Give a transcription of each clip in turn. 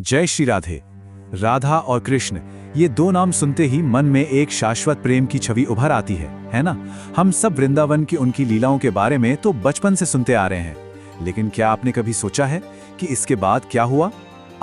जय श्री राधे। राधा और कृष्ण, ये दो नाम सुनते ही मन में एक शाश्वत प्रेम की छवि उभर आती है ना। हम सब वृंदावन की उनकी लीलाओं के बारे में तो बचपन से सुनते आ रहे हैं, लेकिन क्या आपने कभी सोचा है कि इसके बाद क्या हुआ?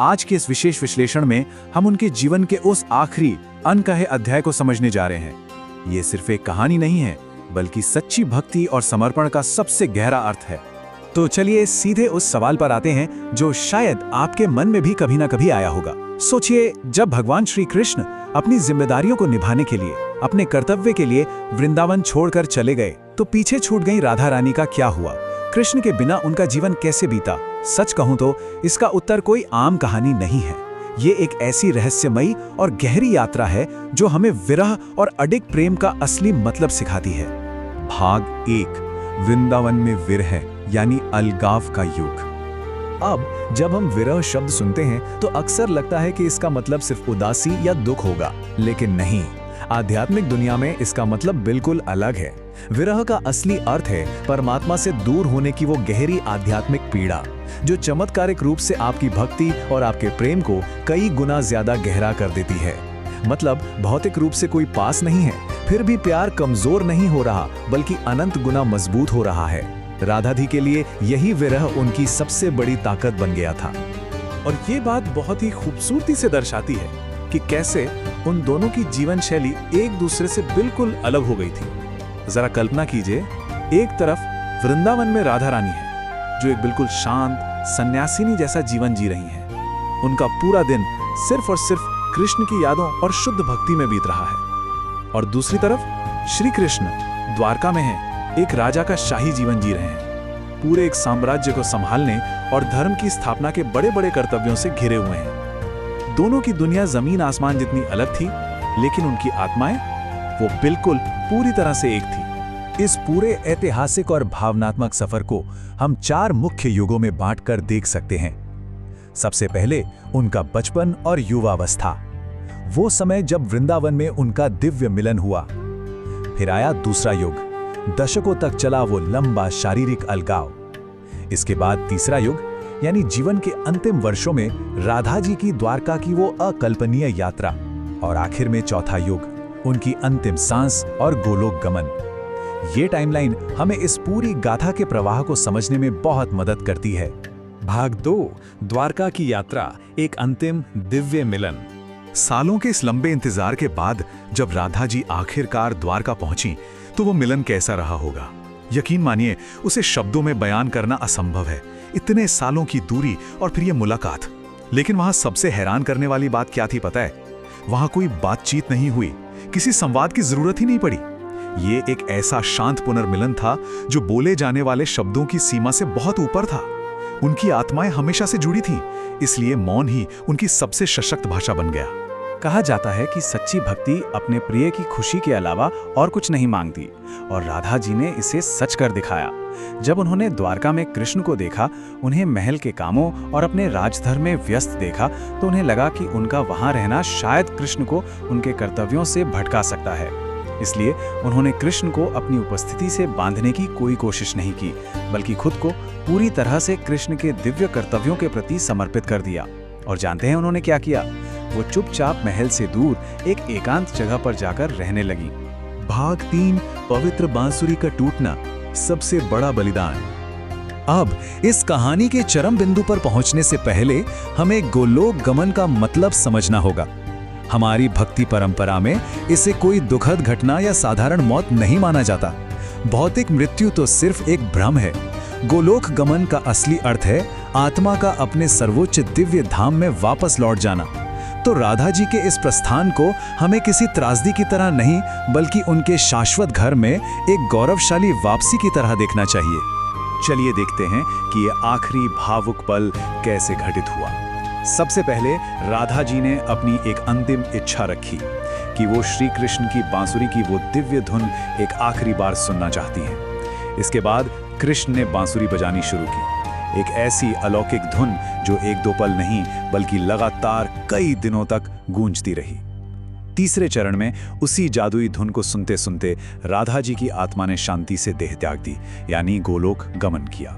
आज के इस विशेष विश्लेषण में हम उनके जीवन के उस आखिरी अनकहे अध्याय को समझने जा रहे हैं। ये सिर्फ एक कहानी नहीं है, बल्कि सच्ची भक्ति और समर्पण का सबसे गहरा अर्थ है। तो चलिए सीधे उस सवाल पर आते हैं जो शायद आपके मन में भी कभी ना कभी आया होगा। सोचिए, जब भगवान श्री कृष्ण अपनी जिम्मेदारियों को निभाने के लिए, अपने कर्तव्य के लिए वृंदावन छोड़कर चले गए, तो पीछे छूट गई राधा रानी का क्या हुआ? कृष्ण के बिना उनका जीवन कैसे बीता? सच कहूं तो इसका उत्तर कोई आम कहानी नहीं है। ये एक ऐसी रहस्यमयी और गहरी यात्रा है जो हमें विरह और अडिग प्रेम का असली मतलब सिखाती है। भाग 1, वृंदावन में विरह यानी अलगाव का युग। अब जब हम विरह शब्द सुनते हैं तो अक्सर लगता है कि इसका मतलब सिर्फ उदासी या दुख होगा, लेकिन नहीं। आध्यात्मिक दुनिया में इसका मतलब बिल्कुल अलग है। विरह का असली अर्थ है परमात्मा से दूर होने की वो गहरी आध्यात्मिक पीड़ा, जो चमत्कारिक रूप से आपकी भक्ति और आपके प्रेम को कई गुना ज्यादा गहरा कर देती है। मतलब भौतिक रूप से कोई पास नहीं है, फिर भी प्यार कमजोर नहीं हो रहा, बल्कि अनंत गुना मजबूत हो रहा है। राधा जी के लिए यही विरह उनकी सबसे बड़ी ताकत बन गया था। और ये बात बहुत ही खूबसूरती से दर्शाती है कि कैसे उन दोनों की जीवन शैली एक दूसरे से बिल्कुल अलग हो गई थी। जरा कल्पना कीजिए, एक तरफ वृंदावन में राधा रानी है, जो एक बिल्कुल शांत सन्यासिनी जैसा जीवन जी रही हैं। उनका पूरा दिन सिर्फ और सिर्फ कृष्ण की यादों और शुद्ध भक्ति में बीत रहा है। और दूसरी तरफ श्री कृष्ण द्वारका में है, एक राजा का शाही जीवन जी रहे हैं, पूरे एक साम्राज्य को संभालने और धर्म की स्थापना के बड़े बड़े कर्तव्यों से घिरे हुए हैं। दोनों की दुनिया जमीन आसमान जितनी अलग थी, लेकिन उनकी आत्माएं वो बिल्कुल पूरी तरह से एक थी। इस पूरे ऐतिहासिक और भावनात्मक सफर को हम 4 मुख्य युगों में बांटकर देख सकते हैं। सबसे पहले उनका बचपन और युवावस्था, वो समय जब वृंदावन में उनका दिव्य मिलन हुआ। फिर आया दूसरा युग, दशकों तक चला वो लंबा शारीरिक अलगाव। इसके बाद तीसरा युग यानी जीवन के अंतिम वर्षों में राधा जी की द्वारका की वो अकल्पनीय यात्रा। और आखिर में चौथा युग, उनकी अंतिम सांस और गोलोक गमन। ये टाइमलाइन हमें इस पूरी गाथा के प्रवाह को समझने में बहुत मदद करती है। भाग 2, द्वारका की यात्रा, एक अंतिम दिव्य मिलन। सालों के इस लंबे इंतजार के बाद जब राधा जी आखिरकार द्वारका पहुंची, तो वो मिलन कैसा रहा होगा? यकीन मानिए, उसे शब्दों में बयान करना असंभव है। इतने सालों की दूरी और फिर ये मुलाकात। लेकिन वहां सबसे हैरान करने वाली बात क्या थी पता है? वहां कोई बातचीत नहीं हुई, किसी संवाद की जरूरत ही नहीं पड़ी। ये एक ऐसा शांत पुनर्मिलन था जो बोले जाने वाले शब्दों की सीमा से बहुत ऊपर था। उनकी आत्माएं हमेशा से जुड़ी थीं, इसलिए मौन ही उनकी सबसे सशक्त भाषा बन गया। कहा जाता है कि सच्ची भक्ति अपने प्रिय की खुशी के अलावा और कुछ नहीं मांगती, और राधा जी ने इसे सच कर दिखाया। जब उन्होंने द्वारका में कृष्ण को देखा, उन्हें महल के कामों और अपने राजधर्म में व्यस्त देखा, तो उन्हें लगा कि उनका वहां रहना शायद कृष्ण को उनके कर्तव्यों से भटका सकता है। इसलिए उन्होंने कृष्ण को अपनी उपस्थिति से बांधने की कोई कोशिश नहीं की, बल्कि खुद को पूरी तरह से कृष्ण के दिव्य कर्तव्यों के प्रति समर्पित कर दिया। और जानते हैं उन्होंने क्या किया? वो चुपचाप महल से दूर एक एकांत जगह पर जाकर रहने लगी। भाग 3, पवित्र बांसुरी का टूटना, सबसे बड़ा बलिदान। अब इस कहानी के चरम बिंदु पर पहुंचने से पहले हमें गोलोक गमन का मतलब समझना होगा। हमारी भक्ति परंपरा में इसे कोई दुखद घटना या साधारण मौत नहीं माना जाता। भौतिक मृत्यु तो सिर्फ एक भ्रम है। गोलोक गमन का असली अर्थ है आत्मा का अपने सर्वोच्च दिव्य धाम में वापस लौट जाना। तो राधा जी के इस प्रस्थान को हमें किसी त्रासदी की तरह नहीं, बल्कि उनके शाश्वत घर में एक गौरवशाली वापसी की तरह देखना चाहिए। चलिए देखते हैं कि ये आखिरी भावुक पल कैसे घटित हुआ। सबसे पहले राधा जी ने अपनी एक अंतिम इच्छा रखी कि वो श्री कृष्ण की बांसुरी की वो दिव्य धुन एक आखिरी बार सुनना चाहती हैं। इसके बाद कृष्ण ने बांसुरी बजानी शुरू की, एक ऐसी अलौकिक धुन जो 1-2 पल नहीं, बल्कि लगातार कई दिनों तक गूंजती रही। तीसरे चरण में उसी जादुई धुन को सुनते सुनते राधा जी की आत्मा ने शांति से देह त्याग दी, यानी गोलोक गमन किया।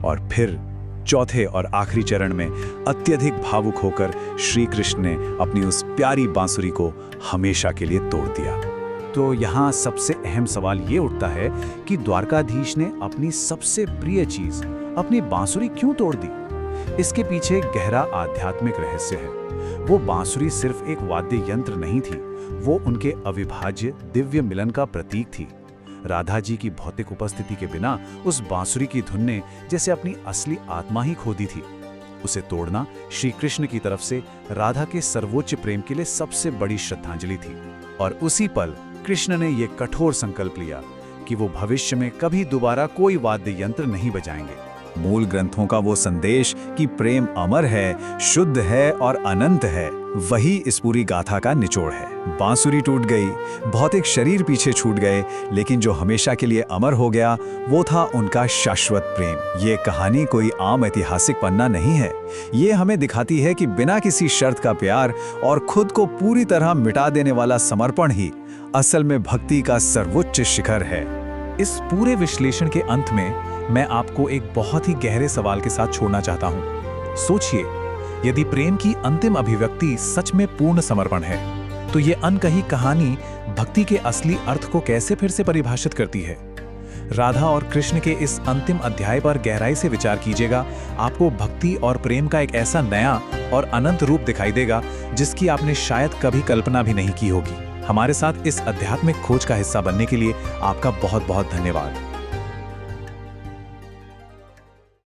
और फिर चौथे और आखिरी चरण में अत्यधिक भावुक होकर श्री कृष्ण ने अपनी उस प्यारी बांसुरी को हमेशा के लिए तोड़ दिया। तो यहाँ सबसे अहम सवाल ये उठता है कि द्वारकाधीश ने अपनी सबसे प्रिय चीज अपनी बांसुरी क्यों तोड़ दी? इसके पीछे गहरा आध्यात्मिक रहस्य है। वो बांसुरी सिर्फ एक वाद्य यंत्र नहीं थी, वो उनके अविभाज्य दिव्य मिलन का प्रतीक थी। राधा जी की भौतिक उपस्थिति के बिना उस बांसुरी की धुन ने जैसे अपनी असली आत्मा ही खो दी थी। उसे तोड़ना श्री कृष्ण की तरफ से राधा के सर्वोच्च प्रेम के लिए सबसे बड़ी श्रद्धांजलि थी। और उसी पल कृष्ण ने यह कठोर संकल्प लिया कि वो भविष्य में कभी दोबारा कोई वाद्य यंत्र नहीं बजाएंगे। मूल ग्रंथों का वो संदेश कि प्रेम अमर है, शुद्ध है और अनंत है, वही इस पूरी गाथा का निचोड़ है। बांसुरी टूट गई, भौतिक शरीर पीछे छूट गए, लेकिन जो हमेशा के लिए अमर हो गया वो था उनका शाश्वत प्रेम। ये कहानी कोई आम ऐतिहासिक पन्ना नहीं है। ये हमें दिखाती है कि बिना किसी शर्त का प्यार और खुद को पूरी तरह मिटा देने वाला समर्पण ही असल में भक्ति का सर्वोच्च शिखर है। इस पूरे विश्लेषण के अंत में मैं आपको एक बहुत ही गहरे सवाल के साथ छोड़ना चाहता हूं। सोचिए, यदि प्रेम की अंतिम अभिव्यक्ति सच में पूर्ण समर्पण है, तो ये अनकही कहानी भक्ति के असली अर्थ को कैसे फिर से परिभाषित करती है? राधा और कृष्ण के इस अंतिम अध्याय पर गहराई से विचार कीजिएगा। आपको भक्ति और प्रेम का एक ऐसा नया और अनंत रूप दिखाई देगा जिसकी आपने शायद कभी कल्पना भी नहीं की होगी। हमारे साथ इस आध्यात्मिक खोज का हिस्सा बनने के लिए आपका बहुत बहुत धन्यवाद।